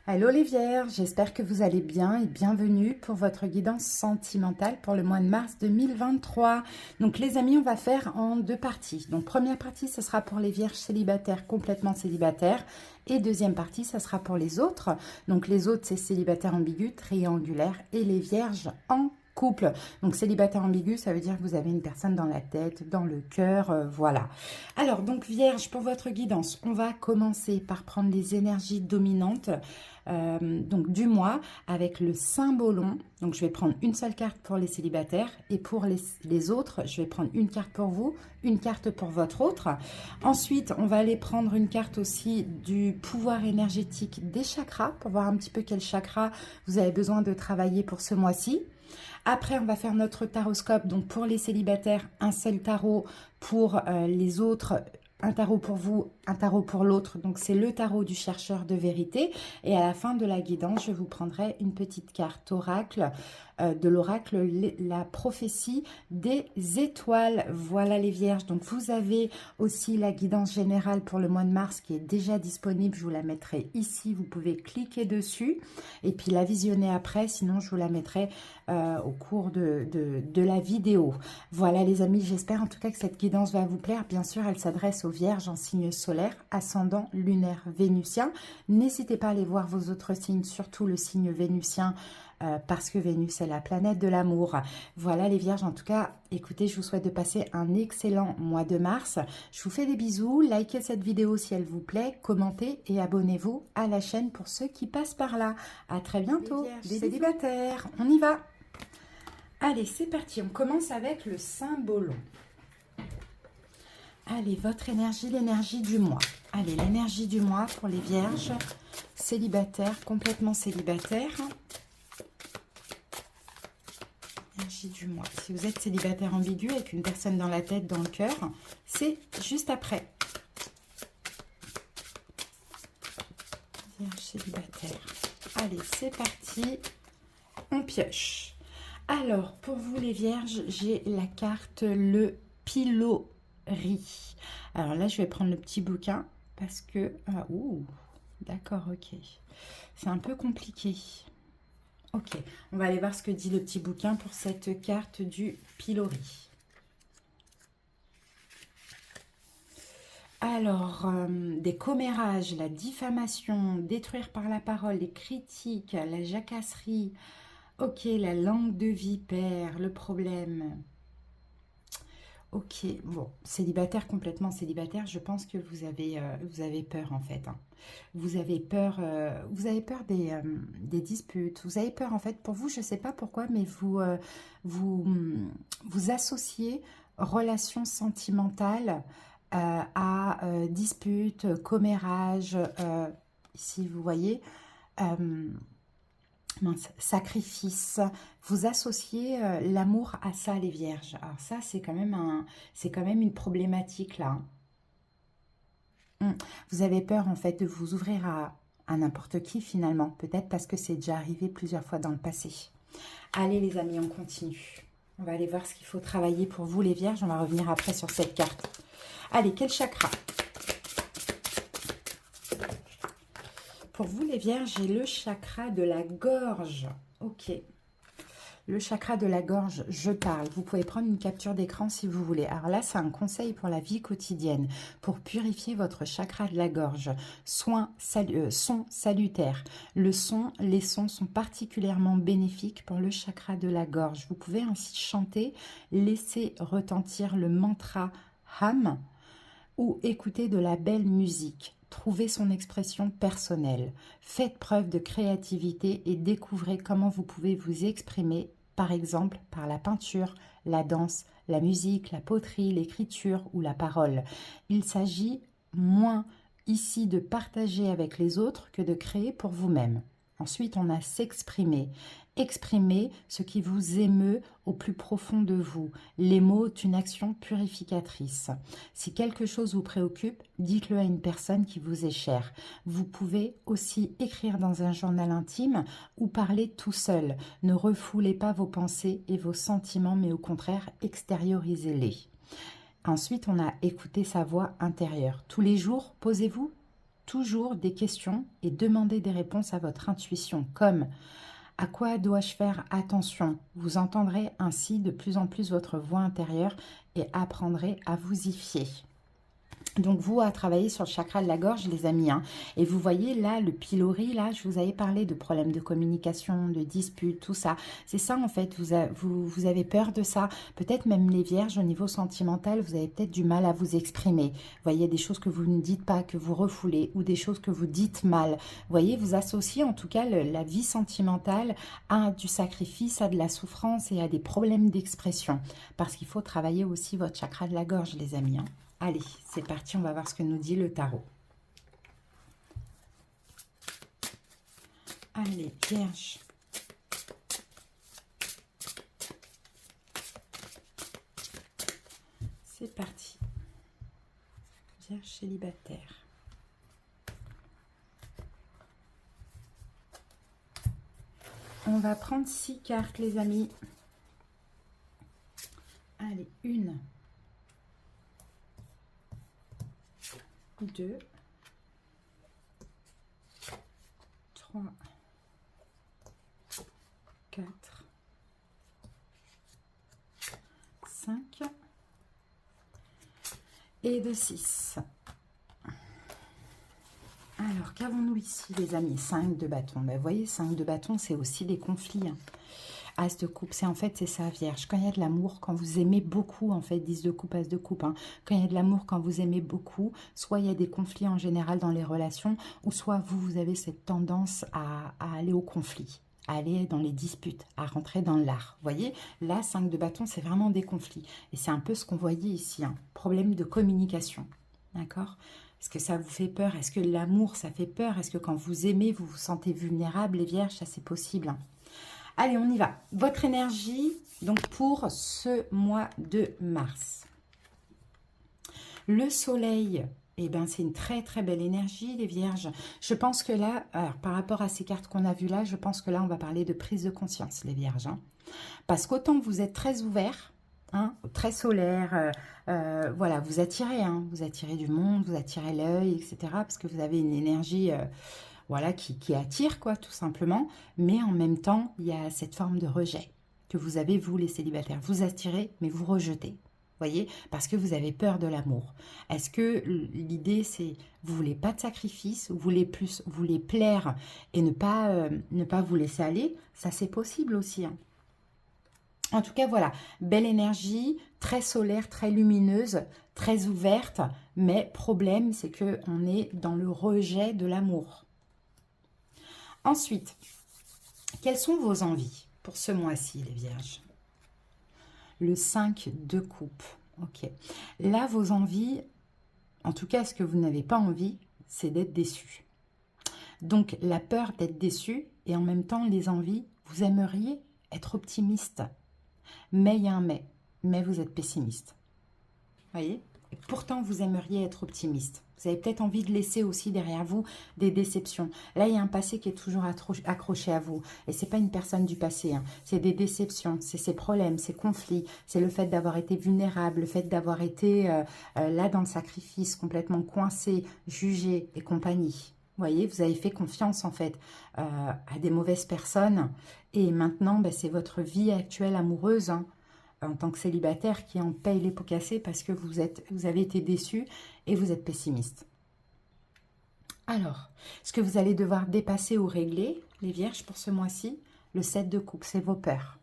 Hello les Vierges, j'espère que vous allez bien et bienvenue pour votre guidance sentimentale pour le mois de mars 2023. Donc les amis, on va faire en deux parties. Donc première partie, ce sera pour les Vierges célibataires, complètement célibataires. Et deuxième partie, ça sera pour les autres. Donc les autres, c'est célibataires ambigus, triangulaires et les Vierges en couple. Donc célibataire ambigu, ça veut dire que vous avez une personne dans la tête, dans le cœur, voilà. Alors donc Vierge, pour votre guidance, on va commencer par prendre les énergies dominantes donc du mois avec le symbolon. Donc je vais prendre une seule carte pour les célibataires et pour les autres, je vais prendre une carte pour vous, une carte pour votre autre. Ensuite, on va aller prendre une carte aussi du pouvoir énergétique des chakras pour voir un petit peu quel chakra vous avez besoin de travailler pour ce mois-ci. Après, on va faire notre taroscope. Donc, pour les célibataires, un seul tarot. Pour les autres, un tarot pour vous, un tarot pour l'autre. Donc, c'est le tarot du chercheur de vérité. Et à la fin de la guidance, je vous prendrai une petite carte oracle, de l'oracle, la prophétie des étoiles. Voilà les Vierges. Donc, vous avez aussi la guidance générale pour le mois de mars qui est déjà disponible. Je vous la mettrai ici. Vous pouvez cliquer dessus et puis la visionner après. Sinon, je vous la mettrai au cours de la vidéo. Voilà les amis, j'espère en tout cas que cette guidance va vous plaire. Bien sûr, elle s'adresse aux Vierges en signe solaire, ascendant, lunaire, vénusien. N'hésitez pas à aller voir vos autres signes, surtout le signe vénusien, parce que Vénus est la planète de l'amour. Voilà les Vierges, en tout cas, écoutez, je vous souhaite de passer un excellent mois de mars. Je vous fais des bisous, likez cette vidéo si elle vous plaît, commentez et abonnez-vous à la chaîne pour ceux qui passent par là. À très bientôt, les célibataires, on y va. Allez, c'est parti, on commence avec le symbolon. Allez, votre énergie, l'énergie du mois. Allez, l'énergie du mois pour les Vierges célibataires, complètement célibataires. Énergie du mois. Si vous êtes célibataire ambigu avec une personne dans la tête, dans le cœur, c'est juste après. Vierge célibataire. Allez, c'est parti. On pioche. Alors, pour vous les Vierges, j'ai la carte le pilori. Alors là, je vais prendre le petit bouquin parce que... ouh, d'accord, ok. C'est un peu compliqué. Ok, on va aller voir ce que dit le petit bouquin pour cette carte du pilori. Alors, des commérages, la diffamation, détruire par la parole, les critiques, la jacasserie. Ok, la langue de vipère, le problème. Ok, bon, célibataire, complètement célibataire, je pense que vous avez peur en fait. Hein. Vous avez peur des disputes, vous avez peur en fait, pour vous, je ne sais pas pourquoi, mais vous associez relations sentimentales à disputes, commérages, ici vous voyez, mince, sacrifice, vous associez l'amour à ça les Vierges. Alors ça c'est quand même une problématique là. Vous avez peur en fait de vous ouvrir à n'importe qui finalement, peut-être parce que c'est déjà arrivé plusieurs fois dans le passé. Allez les amis, on continue. On va aller voir ce qu'il faut travailler pour vous les Vierges, on va revenir après sur cette carte. Allez, quel chakra? Pour vous les Vierges, j'ai le chakra de la gorge. Ok. Le chakra de la gorge, je parle. Vous pouvez prendre une capture d'écran si vous voulez. Alors là, c'est un conseil pour la vie quotidienne. Pour purifier votre chakra de la gorge. Son salutaire. Les sons sont particulièrement bénéfiques pour le chakra de la gorge. Vous pouvez ainsi chanter, laisser retentir le mantra Ham ou écouter de la belle musique. Trouvez son expression personnelle. Faites preuve de créativité et découvrez comment vous pouvez vous exprimer, par exemple par la peinture, la danse, la musique, la poterie, l'écriture ou la parole. Il s'agit moins ici de partager avec les autres que de créer pour vous-même. Ensuite, on a s'exprimer. Exprimez ce qui vous émeut au plus profond de vous. Les mots sont une action purificatrice. Si quelque chose vous préoccupe, dites-le à une personne qui vous est chère. Vous pouvez aussi écrire dans un journal intime ou parler tout seul. Ne refoulez pas vos pensées et vos sentiments, mais au contraire, extériorisez-les. Ensuite, on a écouté sa voix intérieure. Tous les jours, posez-vous toujours des questions et demandez des réponses à votre intuition, comme à quoi dois-je faire attention? Vous entendrez ainsi de plus en plus votre voix intérieure et apprendrez à vous y fier. Donc, vous, à travailler sur le chakra de la gorge, les amis. Hein. Et vous voyez, là, le pylori, là, je vous avais parlé de problèmes de communication, de disputes, tout ça. C'est ça, en fait, vous avez peur de ça. Peut-être même les vierges, au niveau sentimental, vous avez peut-être du mal à vous exprimer. Vous voyez, des choses que vous ne dites pas, que vous refoulez, ou des choses que vous dites mal. Vous voyez, vous associez, en tout cas, la vie sentimentale à du sacrifice, à de la souffrance et à des problèmes d'expression. Parce qu'il faut travailler aussi votre chakra de la gorge, les amis. Hein. Allez, c'est parti, on va voir ce que nous dit le tarot. Allez, Vierge. C'est parti. Vierge célibataire. On va prendre 6 cartes, les amis. Allez, 1. 2, 3, 4, 5 et de 6. Alors, qu'avons-nous ici, les amis? 5 de bâton. Ben, vous voyez, 5 de bâton, c'est aussi des conflits. Hein. As de coupe, c'est en fait, c'est ça, Vierge. Quand il y a de l'amour, quand vous aimez beaucoup, en fait, 10 de coupe, As de coupe. Hein, quand il y a de l'amour, quand vous aimez beaucoup, soit il y a des conflits en général dans les relations, ou soit vous avez cette tendance à aller au conflit, à aller dans les disputes, à rentrer dans l'art. Vous voyez, là, 5 de bâton, c'est vraiment des conflits. Et c'est un peu ce qu'on voyait ici, hein, problème de communication. D'accord ? Est-ce que ça vous fait peur? Est-ce que l'amour, ça fait peur? Est-ce que quand vous aimez, vous vous sentez vulnérable, les Vierges? Ça, c'est possible. Hein. Allez, on y va. Votre énergie, donc pour ce mois de mars. Le soleil, eh ben, c'est une très très belle énergie, les Vierges. Je pense que là, alors, par rapport à ces cartes qu'on a vues là, je pense que là, on va parler de prise de conscience, les Vierges. Hein. Parce qu'autant vous êtes très ouverts, hein, très solaire, voilà, vous attirez du monde, vous attirez l'œil, etc. Parce que vous avez une énergie... voilà, qui attire, quoi, tout simplement. Mais en même temps, il y a cette forme de rejet que vous avez, vous, les célibataires. Vous attirez, mais vous rejetez. Voyez, parce que vous avez peur de l'amour. Est-ce que l'idée, c'est, vous voulez pas de sacrifice, vous voulez plus, vous voulez plaire et ne pas vous laisser aller? Ça, c'est possible aussi. Hein. En tout cas, voilà, belle énergie, très solaire, très lumineuse, très ouverte. Mais problème, c'est qu'on est dans le rejet de l'amour. Ensuite, quelles sont vos envies pour ce mois-ci, les Vierges? Le 5 de coupe. Ok. Là, vos envies, en tout cas, ce que vous n'avez pas envie, c'est d'être déçu. Donc, la peur d'être déçu et en même temps, les envies, vous aimeriez être optimiste. Mais il y a un mais. Mais vous êtes pessimiste. Voyez? Et pourtant, vous aimeriez être optimiste. Vous avez peut-être envie de laisser aussi derrière vous des déceptions. Là, il y a un passé qui est toujours accroché à vous. Et ce n'est pas une personne du passé. Hein. C'est des déceptions, c'est ces problèmes, ces conflits. C'est le fait d'avoir été vulnérable, le fait d'avoir été là dans le sacrifice, complètement coincé, jugé et compagnie. Vous voyez, vous avez fait confiance en fait à des mauvaises personnes. Et maintenant, ben, c'est votre vie actuelle amoureuse, hein, en tant que célibataire qui en paye les pots cassés parce que vous avez été déçu et vous êtes pessimiste. Alors, ce que vous allez devoir dépasser ou régler, les Vierges, pour ce mois-ci, le 7 de coupe, c'est vos peurs.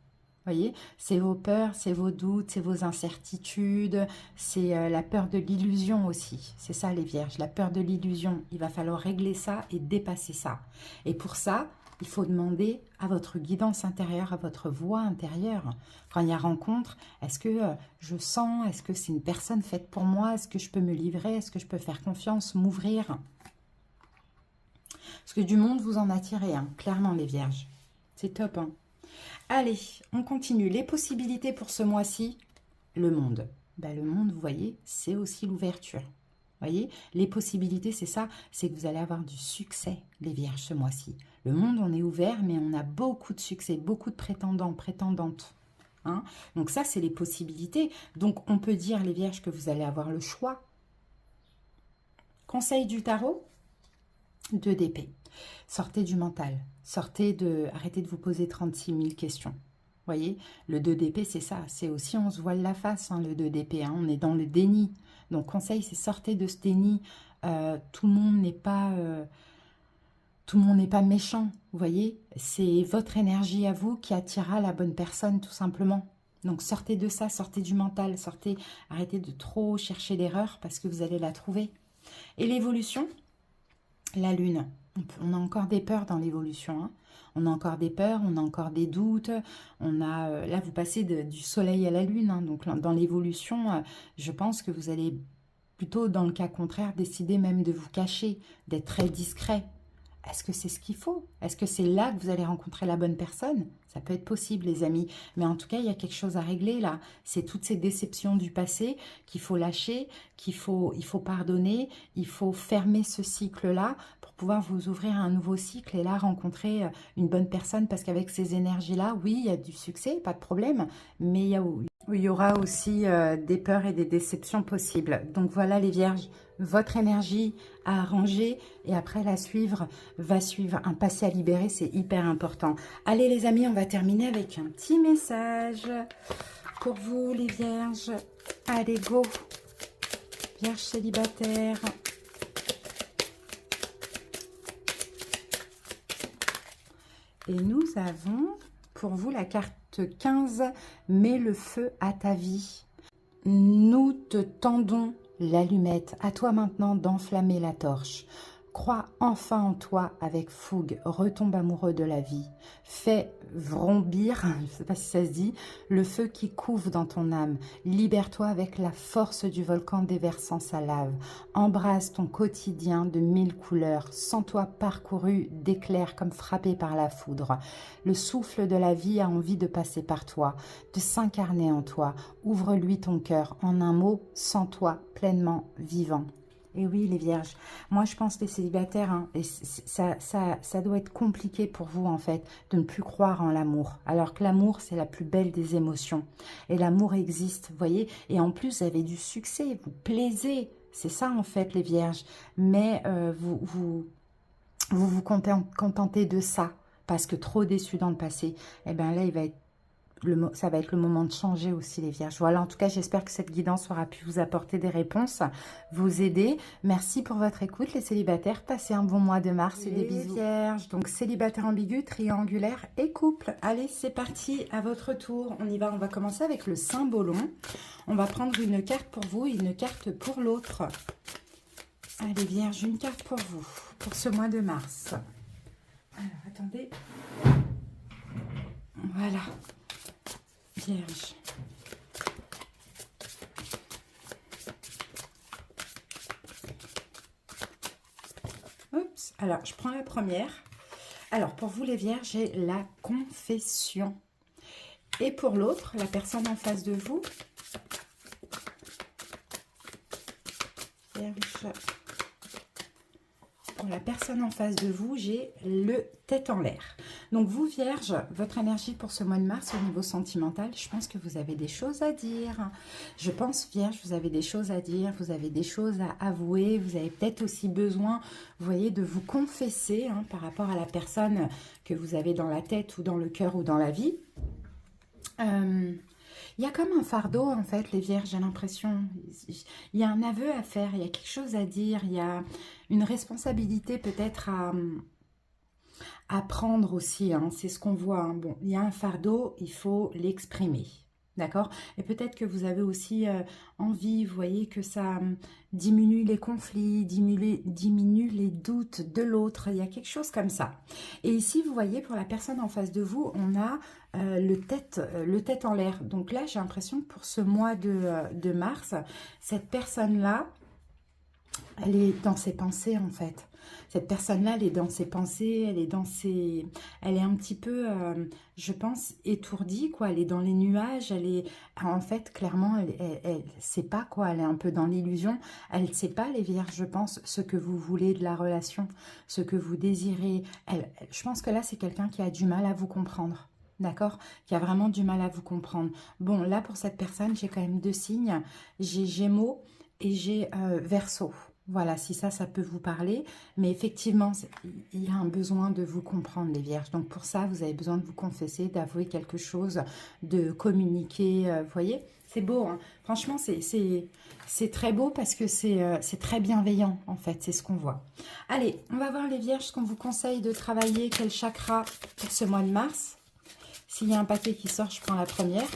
Vous voyez, c'est vos peurs, c'est vos doutes, c'est vos incertitudes, c'est la peur de l'illusion aussi. C'est ça les Vierges, la peur de l'illusion. Il va falloir régler ça et dépasser ça. Et pour ça, il faut demander à votre guidance intérieure, à votre voix intérieure. Quand il y a rencontre, est-ce que je sens, est-ce que c'est une personne faite pour moi? Est-ce que je peux me livrer? Est-ce que je peux faire confiance, m'ouvrir? Parce que du monde, vous en attirez, hein, clairement les Vierges. C'est top, hein. Allez, on continue. Les possibilités pour ce mois-ci, le monde. Ben, le monde, vous voyez, c'est aussi l'ouverture. Vous voyez, les possibilités, c'est ça, c'est que vous allez avoir du succès, les Vierges, ce mois-ci. Le monde, on est ouvert, mais on a beaucoup de succès, beaucoup de prétendants, prétendantes. Hein? Donc ça, c'est les possibilités. Donc, on peut dire, les Vierges, que vous allez avoir le choix. Conseil du tarot, 2 d'épée. Sortez du mental. Arrêtez de vous poser 36 000 questions. Vous voyez, le 2 d'épée, c'est ça. C'est aussi, on se voile la face, hein, le 2 d'épée. Hein, on est dans le déni. Donc, conseil, c'est sortez de ce déni. Tout le monde n'est pas... tout le monde n'est pas méchant, vous voyez. C'est votre énergie à vous qui attirera la bonne personne, tout simplement. Donc, sortez de ça, sortez du mental, arrêtez de trop chercher l'erreur parce que vous allez la trouver. Et l'évolution, la lune. On a encore des peurs dans l'évolution, hein. On a encore des peurs, on a encore des doutes. Là, vous passez du soleil à la lune, hein. Donc, dans l'évolution, je pense que vous allez plutôt, dans le cas contraire, décider même de vous cacher, d'être très discret. Est-ce que c'est ce qu'il faut? Est-ce que c'est là que vous allez rencontrer la bonne personne? Ça peut être possible, les amis. Mais en tout cas, il y a quelque chose à régler là. C'est toutes ces déceptions du passé qu'il faut lâcher, il faut pardonner, il faut fermer ce cycle-là pour pouvoir vous ouvrir à un nouveau cycle et là, rencontrer une bonne personne. Parce qu'avec ces énergies-là, oui, il y a du succès, pas de problème. Mais il y aura aussi des peurs et des déceptions possibles. Donc voilà les vierges, votre énergie à arranger et après va suivre un passé à libérer, c'est hyper important. Allez les amis, on va terminer avec un petit message pour vous les vierges. Allez go, vierges célibataires. Et nous avons pour vous la carte 15, mets le feu à ta vie. Nous te tendons l'allumette, à toi maintenant d'enflammer la torche. Crois enfin en toi avec fougue, retombe amoureux de la vie. Fais vrombir, je ne sais pas si ça se dit, le feu qui couve dans ton âme. Libère-toi avec la force du volcan déversant sa lave. Embrasse ton quotidien de 1000 couleurs. Sens-toi parcouru d'éclairs comme frappé par la foudre. Le souffle de la vie a envie de passer par toi, de s'incarner en toi. Ouvre-lui ton cœur. En un mot, sens-toi pleinement vivant. Et oui, les vierges, moi je pense les célibataires, hein, et ça doit être compliqué pour vous en fait, de ne plus croire en l'amour. Alors que l'amour, c'est la plus belle des émotions. Et l'amour existe, vous voyez. Et en plus, vous avez du succès, vous plaisez. C'est ça en fait, les vierges. Mais vous contentez de ça, parce que trop déçu dans le passé. Et bien là, ça va être le moment de changer aussi les vierges. Voilà, en tout cas, j'espère que cette guidance aura pu vous apporter des réponses, vous aider. Merci pour votre écoute, les célibataires. Passez un bon mois de mars et des bisous. Vierges, donc célibataire ambigu, triangulaire et couple. Allez, c'est parti, à votre tour. On y va, on va commencer avec le symbolon. On va prendre une carte pour vous et une carte pour l'autre. Allez, vierges, une carte pour vous, pour ce mois de mars. Alors, attendez. Voilà. Vierge. Oups, alors je prends la première. Alors pour vous les vierges, j'ai la confession. Et pour l'autre, la personne en face de vous, vierge. Pour la personne en face de vous, j'ai le tête en l'air. Donc vous, Vierge, votre énergie pour ce mois de mars au niveau sentimental, je pense que vous avez des choses à dire. Je pense, Vierge, vous avez des choses à dire, vous avez des choses à avouer, vous avez peut-être aussi besoin, vous voyez, de vous confesser hein, par rapport à la personne que vous avez dans la tête ou dans le cœur ou dans la vie. Il y a comme un fardeau, en fait, les vierges, j'ai l'impression. Il y a un aveu à faire, il y a quelque chose à dire, il y a une responsabilité peut-être à prendre aussi, hein, c'est ce qu'on voit. Hein. Bon, il y a un fardeau, il faut l'exprimer, d'accord? Et peut-être que vous avez aussi envie, vous voyez, que ça diminue les conflits, diminue les doutes de l'autre, il y a quelque chose comme ça. Et ici, vous voyez, pour la personne en face de vous, on a le tête en l'air. Donc là, j'ai l'impression que pour ce mois de mars, cette personne-là, elle est dans ses pensées en fait. Cette personne-là, elle est dans ses pensées, elle est un petit peu, je pense, étourdie, quoi. Elle est dans les nuages, en fait, clairement, elle sait pas, quoi. Elle est un peu dans l'illusion. Elle ne sait pas, les vierges, je pense, ce que vous voulez de la relation, ce que vous désirez. Je pense que là, c'est quelqu'un qui a du mal à vous comprendre. D'accord? Qui a vraiment du mal à vous comprendre. Bon, là, pour cette personne, j'ai quand même deux signes. J'ai Gémeaux et j'ai Verseau. Voilà, si ça peut vous parler. Mais effectivement, il y a un besoin de vous comprendre, les vierges. Donc pour ça, vous avez besoin de vous confesser, d'avouer quelque chose, de communiquer. Vous voyez, c'est beau, hein. Franchement, c'est très beau parce que c'est très bienveillant, en fait. C'est ce qu'on voit. Allez, on va voir, les vierges, ce qu'on vous conseille de travailler. Quel chakra pour ce mois de mars? S'il y a un paquet qui sort, je prends la première.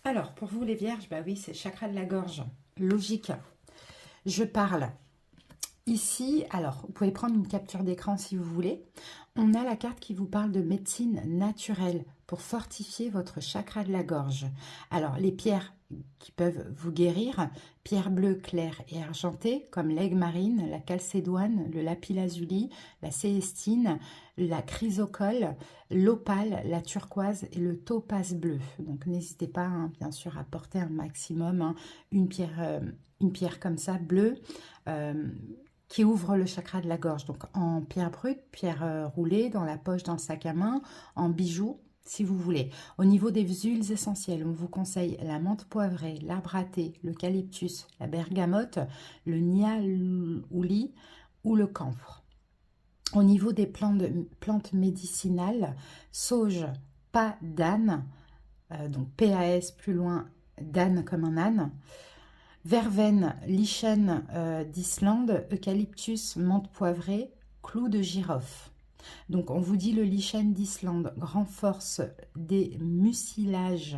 Alors, pour vous les vierges, bah oui, c'est le chakra de la gorge. Logique. Je parle ici, alors, vous pouvez prendre une capture d'écran si vous voulez. On a la carte qui vous parle de médecine naturelle pour fortifier votre chakra de la gorge. Alors, les pierres qui peuvent vous guérir, pierres bleues, claires et argentées, comme l'aigle marine, la calcédoine, le lapis-lazuli, la célestine, la chrysocole, l'opale, la turquoise et le topaz bleu. Donc, n'hésitez pas, hein, bien sûr, à porter un maximum, hein, une pierre comme ça, bleue, qui ouvre le chakra de la gorge. Donc, en pierre brute, pierre roulée, dans la poche, dans le sac à main, en bijoux, si vous voulez. Au niveau des huiles essentielles, on vous conseille la menthe poivrée, l'arbre à thé, l'eucalyptus, la bergamote, le niaouli ou le camphre. Au niveau des plantes médicinales, sauge, pas d'âne, donc PAS plus loin, d'âne comme un âne, verveine, lichen d'Islande, eucalyptus, menthe poivrée, clou de girofle. Donc, on vous dit le lichen d'Islande renforce des mucilages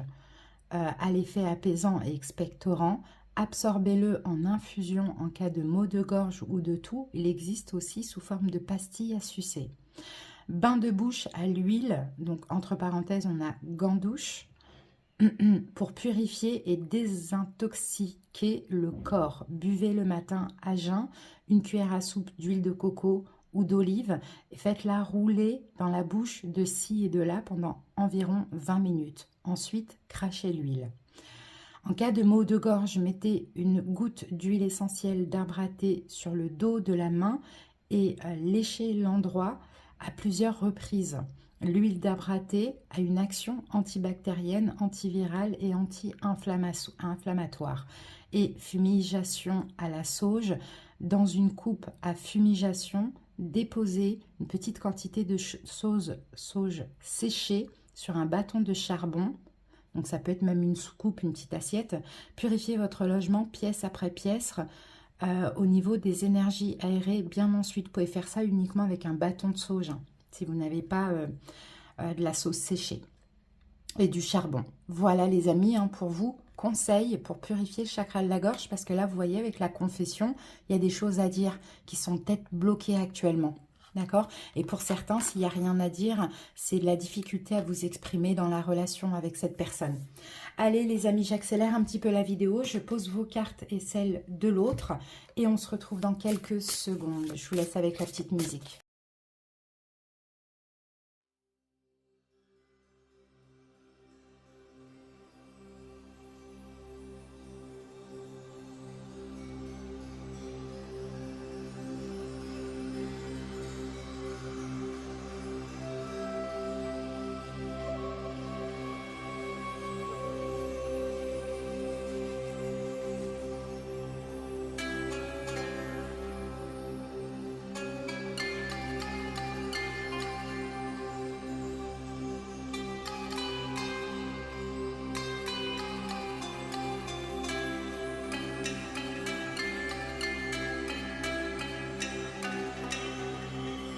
à l'effet apaisant et expectorant. Absorbez-le en infusion en cas de maux de gorge ou de toux. Il existe aussi sous forme de pastilles à sucer. Bain de bouche à l'huile, donc entre parenthèses, on a gandouche, pour purifier et désintoxiquer le corps. Buvez le matin à jeun, une cuillère à soupe d'huile de coco ou d'olive et faites-la rouler dans la bouche de ci et de là pendant environ 20 minutes. Ensuite, crachez l'huile. En cas de maux de gorge, mettez une goutte d'huile essentielle d'arbre à thé sur le dos de la main et léchez l'endroit à plusieurs reprises. L'huile d'arbre à thé a une action antibactérienne, antivirale et anti-inflammatoire. Et fumigation à la sauge. Dans une coupe à fumigation, déposez une petite quantité de sauge séchée sur un bâton de charbon. Donc ça peut être même une soucoupe, une petite assiette. Purifiez votre logement pièce après pièce au niveau des énergies aérées. Bien ensuite, vous pouvez faire ça uniquement avec un bâton de sauge, hein, si vous n'avez pas de la sauce séchée et du charbon. Voilà les amis, hein, pour vous, conseils pour purifier le chakra de la gorge, parce que là, vous voyez, avec la confession, il y a des choses à dire qui sont peut-être bloquées actuellement. D'accord? Et pour certains, s'il n'y a rien à dire, c'est de la difficulté à vous exprimer dans la relation avec cette personne. Allez les amis, j'accélère un petit peu la vidéo, je pose vos cartes et celles de l'autre, et on se retrouve dans quelques secondes. Je vous laisse avec la petite musique.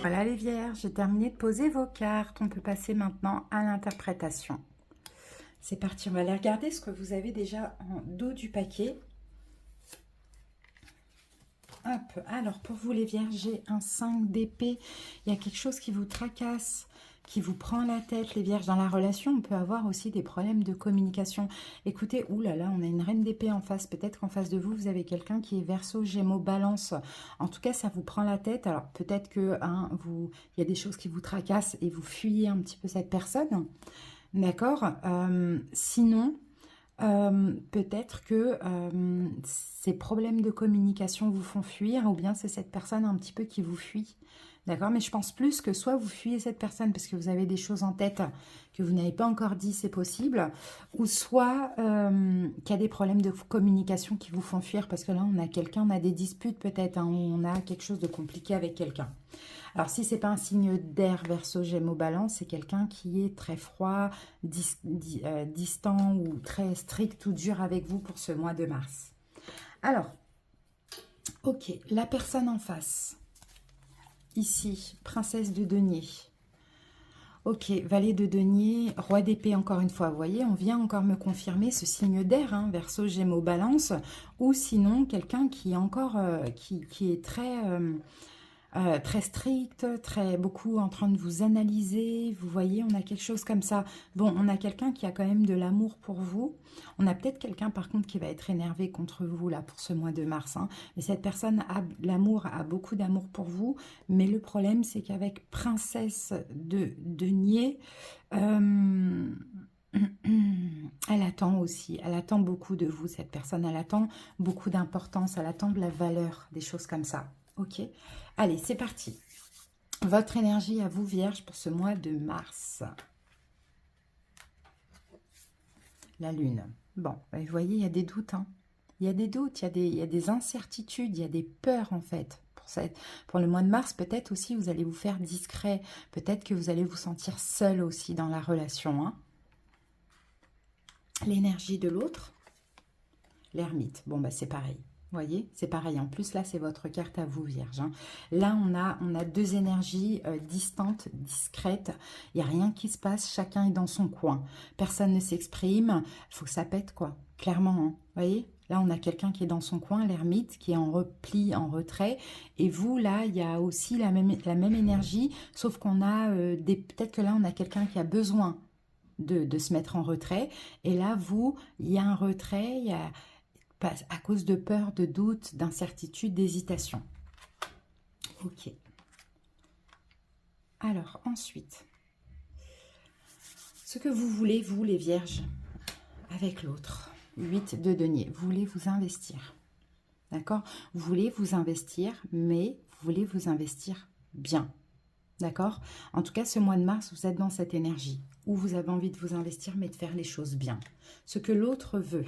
Voilà les vierges, j'ai terminé de poser vos cartes. On peut passer maintenant à l'interprétation. C'est parti, on va aller regarder ce que vous avez déjà en dos du paquet. Hop, alors pour vous les vierges, j'ai un 5 d'épée. Il y a quelque chose qui vous tracasse, qui vous prend la tête, les vierges. Dans la relation, on peut avoir aussi des problèmes de communication. Écoutez, oulala, on a une reine d'épée en face. Peut-être qu'en face de vous, vous avez quelqu'un qui est Verseau, Gémeaux, Balance. En tout cas, ça vous prend la tête. Alors peut-être que il y a des choses qui vous tracassent et vous fuyez un petit peu cette personne. D'accord. Sinon, peut-être que ces problèmes de communication vous font fuir, ou bien c'est cette personne un petit peu qui vous fuit. D'accord? Mais je pense plus que soit vous fuyez cette personne parce que vous avez des choses en tête que vous n'avez pas encore dit, c'est possible, ou soit qu'il y a des problèmes de communication qui vous font fuir, parce que là, on a quelqu'un, on a des disputes peut-être, hein, on a quelque chose de compliqué avec quelqu'un. Alors, si c'est pas un signe d'air, Verseau, Gémeaux, Balance, c'est quelqu'un qui est très froid, distant ou très strict ou dur avec vous pour ce mois de mars. Alors, ok, la personne en face. Ici, princesse de denier. Ok, valet de denier, roi d'épée encore une fois. Vous voyez, on vient encore me confirmer ce signe d'air, hein, Verseau, Gémeaux, Balance. Ou sinon, quelqu'un qui est encore, qui est très strict, beaucoup en train de vous analyser. Vous voyez, on a quelque chose comme ça. Bon, on a quelqu'un qui a quand même de l'amour pour vous. On a peut-être quelqu'un, par contre, qui va être énervé contre vous, là, pour ce mois de mars. Hein. Mais cette personne a beaucoup d'amour pour vous. Mais le problème, c'est qu'avec princesse de denier, elle attend aussi. Elle attend beaucoup de vous, cette personne. Elle attend beaucoup d'importance. Elle attend de la valeur, des choses comme ça. Ok, allez, c'est parti. Votre énergie à vous, Vierge, pour ce mois de mars. La Lune. Bon, vous voyez, il y a des doutes. Hein. Il y a des doutes, il y a des incertitudes, il y a des peurs, en fait. Pour le mois de mars, peut-être aussi, vous allez vous faire discret. Peut-être que vous allez vous sentir seul aussi dans la relation. Hein. L'énergie de l'autre. L'ermite. Bon, bah c'est pareil. Vous voyez, c'est pareil. En plus, là, c'est votre carte à vous, Vierge. Hein. Là, on a deux énergies distantes, discrètes. Il n'y a rien qui se passe. Chacun est dans son coin. Personne ne s'exprime. Il faut que ça pète, quoi. Clairement, hein. Vous voyez, là, on a quelqu'un qui est dans son coin, l'ermite, qui est en repli, en retrait. Et vous, là, il y a aussi la même énergie, sauf qu'on a peut-être que là, on a quelqu'un qui a besoin de se mettre en retrait. Et là, vous, il y a un retrait, il y a à cause de peur, de doute, d'incertitude, d'hésitation. Ok. Alors, ensuite, ce que vous voulez, vous les vierges, avec l'autre, 8 de denier, vous voulez vous investir. D'accord? Vous voulez vous investir, mais vous voulez vous investir bien. D'accord? En tout cas, ce mois de mars, vous êtes dans cette énergie où vous avez envie de vous investir, mais de faire les choses bien. Ce que l'autre veut.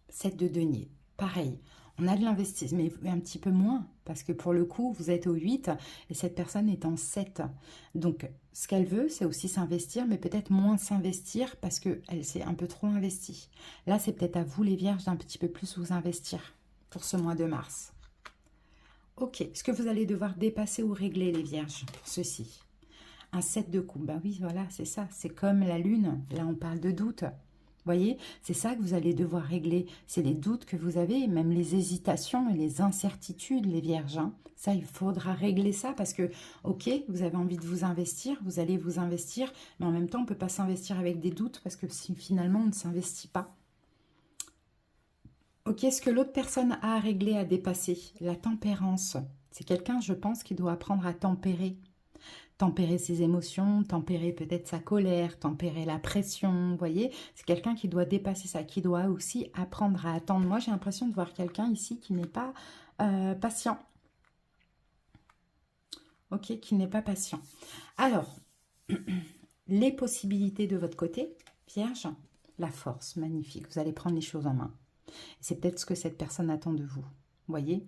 7 de denier, pareil, on a de l'investissement, mais un petit peu moins, parce que pour le coup, vous êtes au 8 et cette personne est en 7. Donc, ce qu'elle veut, c'est aussi s'investir, mais peut-être moins s'investir parce qu'elle s'est un peu trop investie. Là, c'est peut-être à vous, les vierges, d'un petit peu plus vous investir pour ce mois de mars. Ok, est-ce que vous allez devoir dépasser ou régler, les vierges, pour ceci? Un 7 de coupe, ben oui, voilà, c'est ça, c'est comme la lune, là on parle de doute. Vous voyez, c'est ça que vous allez devoir régler. C'est les doutes que vous avez, même les hésitations et les incertitudes, les vierges. Hein. Ça, il faudra régler ça parce que, ok, vous avez envie de vous investir, vous allez vous investir, mais en même temps, on ne peut pas s'investir avec des doutes parce que si finalement, on ne s'investit pas. Ok, ce que l'autre personne a à régler, à dépasser, la tempérance. C'est quelqu'un, je pense, qui doit apprendre à tempérer. Tempérer ses émotions, tempérer peut-être sa colère, tempérer la pression, vous voyez. C'est quelqu'un qui doit dépasser ça, qui doit aussi apprendre à attendre. Moi, j'ai l'impression de voir quelqu'un ici qui n'est pas patient. Ok, qui n'est pas patient. Alors, les possibilités de votre côté, Vierge, la force, magnifique. Vous allez prendre les choses en main. C'est peut-être ce que cette personne attend de vous, vous voyez.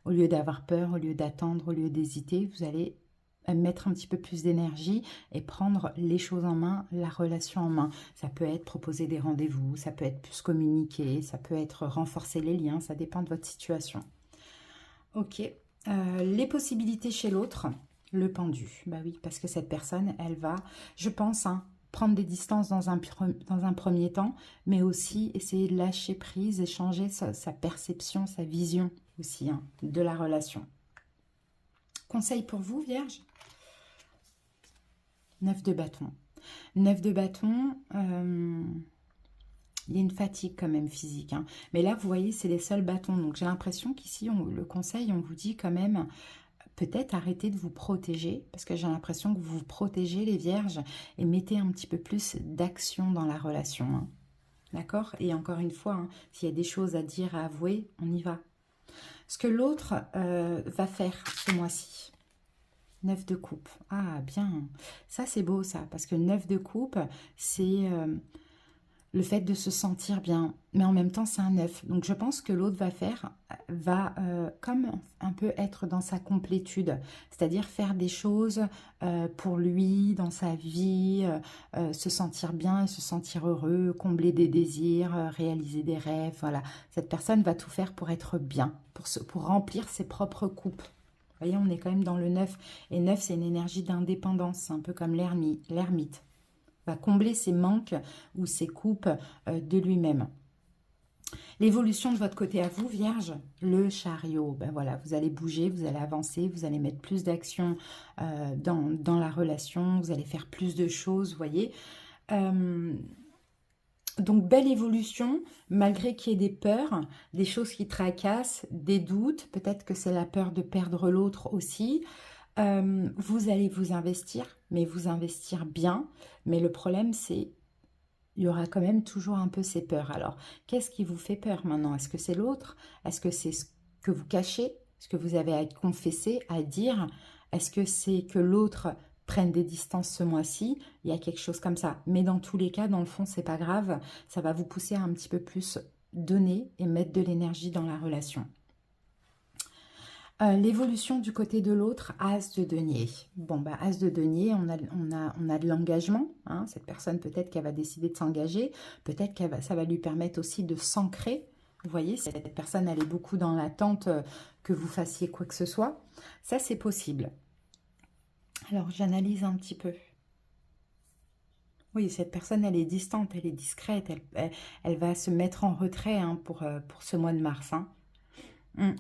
Au lieu d'avoir peur, au lieu d'attendre, au lieu d'hésiter, vous allez mettre un petit peu plus d'énergie et prendre les choses en main, la relation en main. Ça peut être proposer des rendez-vous, ça peut être plus communiquer, ça peut être renforcer les liens, ça dépend de votre situation. Ok, les possibilités chez l'autre, le pendu. Bah oui, parce que cette personne, elle va, je pense, hein, prendre des distances dans un premier temps, mais aussi essayer de lâcher prise et changer sa perception, sa vision aussi hein, de la relation. Conseil pour vous, Vierge? 9 de bâton. 9 de bâton, il y a une fatigue quand même physique. Hein. Mais là, vous voyez, c'est les seuls bâtons. Donc, j'ai l'impression qu'ici, le conseil, on vous dit quand même, peut-être arrêter de vous protéger, parce que j'ai l'impression que vous vous protégez les vierges, et mettez un petit peu plus d'action dans la relation. Hein. D'accord? Et encore une fois, hein, s'il y a des choses à dire, à avouer, on y va. Ce que l'autre va faire ce mois-ci. 9 de coupe. Ah, bien. Ça, c'est beau, ça. Parce que 9 de coupe, c'est le fait de se sentir bien. Mais en même temps, c'est un 9. Donc, je pense que l'autre va comme un peu être dans sa complétude. C'est-à-dire faire des choses pour lui, dans sa vie, se sentir bien et se sentir heureux, combler des désirs, réaliser des rêves. Voilà. Cette personne va tout faire pour être bien, pour remplir ses propres coupes. Vous voyez, on est quand même dans le 9. Et 9, c'est une énergie d'indépendance. C'est un peu comme l'ermite. Va combler ses manques ou ses coupes de lui-même. L'évolution de votre côté à vous, Vierge, le chariot. Ben voilà, vous allez bouger, vous allez avancer, vous allez mettre plus d'action dans la relation, vous allez faire plus de choses, vous voyez. Donc, belle évolution, malgré qu'il y ait des peurs, des choses qui tracassent, des doutes. Peut-être que c'est la peur de perdre l'autre aussi. Vous allez vous investir, mais vous investir bien. Mais le problème, c'est il y aura quand même toujours un peu ces peurs. Alors, qu'est-ce qui vous fait peur maintenant? Est-ce que c'est l'autre? Est-ce que c'est ce que vous cachez? Ce que vous avez à confesser, à dire? Est-ce que c'est que l'autre prenne des distances ce mois-ci? Il y a quelque chose comme ça. Mais dans tous les cas, dans le fond, c'est pas grave. Ça va vous pousser à un petit peu plus donner et mettre de l'énergie dans la relation. L'évolution du côté de l'autre, As de denier. Bon, bah, As de denier, on a de l'engagement. Hein. Cette personne, peut-être qu'elle va décider de s'engager. Peut-être que ça va lui permettre aussi de s'ancrer. Vous voyez, cette personne, elle est beaucoup dans l'attente que vous fassiez quoi que ce soit. Ça, c'est possible. Alors, j'analyse un petit peu. Oui, cette personne, elle est distante, elle est discrète. Elle va se mettre en retrait hein, pour ce mois de mars. Hein.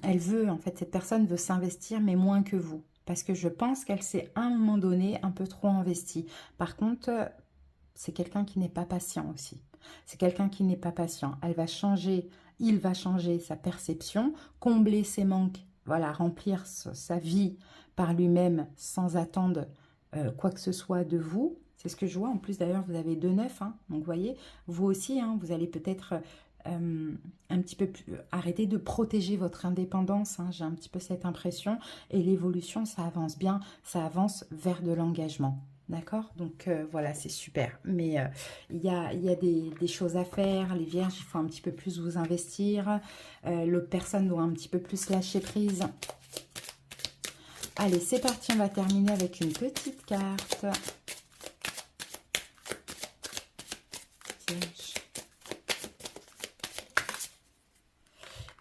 Elle veut, en fait, cette personne veut s'investir, mais moins que vous. Parce que je pense qu'elle s'est, à un moment donné, un peu trop investie. Par contre, c'est quelqu'un qui n'est pas patient aussi. C'est quelqu'un qui n'est pas patient. Elle va changer, il va changer sa perception, combler ses manques, voilà, remplir sa vie par lui-même sans attendre quoi que ce soit de vous. C'est ce que je vois. En plus, d'ailleurs, vous avez 2 9. Hein. Donc, vous voyez, vous aussi, hein, vous allez peut-être... un petit peu plus, arrêtez de protéger votre indépendance, hein, j'ai un petit peu cette impression, et l'évolution, ça avance bien, ça avance vers de l'engagement, d'accord? Donc voilà, c'est super, mais il y a des choses à faire, les vierges, il faut un petit peu plus vous investir, l'autre personne doit un petit peu plus lâcher prise. Allez, c'est parti, on va terminer avec une petite carte.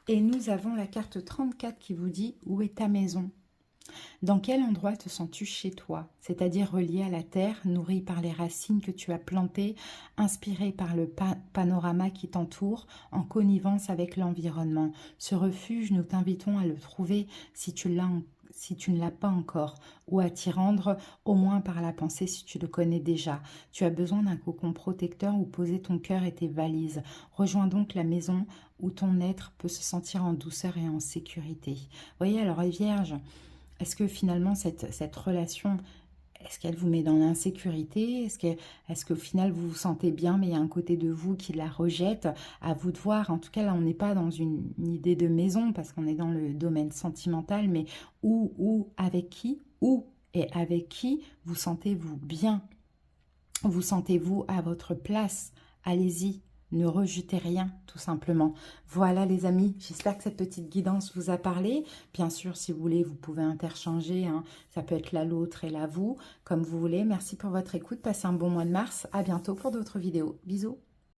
Et nous avons la carte 34 qui vous dit « Où est ta maison ?» Dans quel endroit te sens-tu chez toi? C'est-à-dire relié à la terre, nourri par les racines que tu as plantées, inspiré par le panorama qui t'entoure, en connivence avec l'environnement. Ce refuge, nous t'invitons à le trouver si tu ne l'as pas encore, ou à t'y rendre au moins par la pensée si tu le connais déjà. Tu as besoin d'un cocon protecteur où poser ton cœur et tes valises. Rejoins donc la maison où ton être peut se sentir en douceur et en sécurité. Vous voyez, alors les vierges, est-ce que finalement cette relation, est-ce qu'elle vous met dans l'insécurité? Est-ce qu'au final vous vous sentez bien, mais il y a un côté de vous qui la rejette? À vous de voir. En tout cas, là, on n'est pas dans une idée de maison, parce qu'on est dans le domaine sentimental, mais où, avec qui, où et avec qui vous sentez-vous bien? Vous sentez-vous à votre place? Allez-y. Ne rejetez rien, tout simplement. Voilà les amis, j'espère que cette petite guidance vous a parlé. Bien sûr, si vous voulez, vous pouvez interchanger. Hein. Ça peut être la l'autre et la vous, comme vous voulez. Merci pour votre écoute. Passez un bon mois de mars. À bientôt pour d'autres vidéos. Bisous.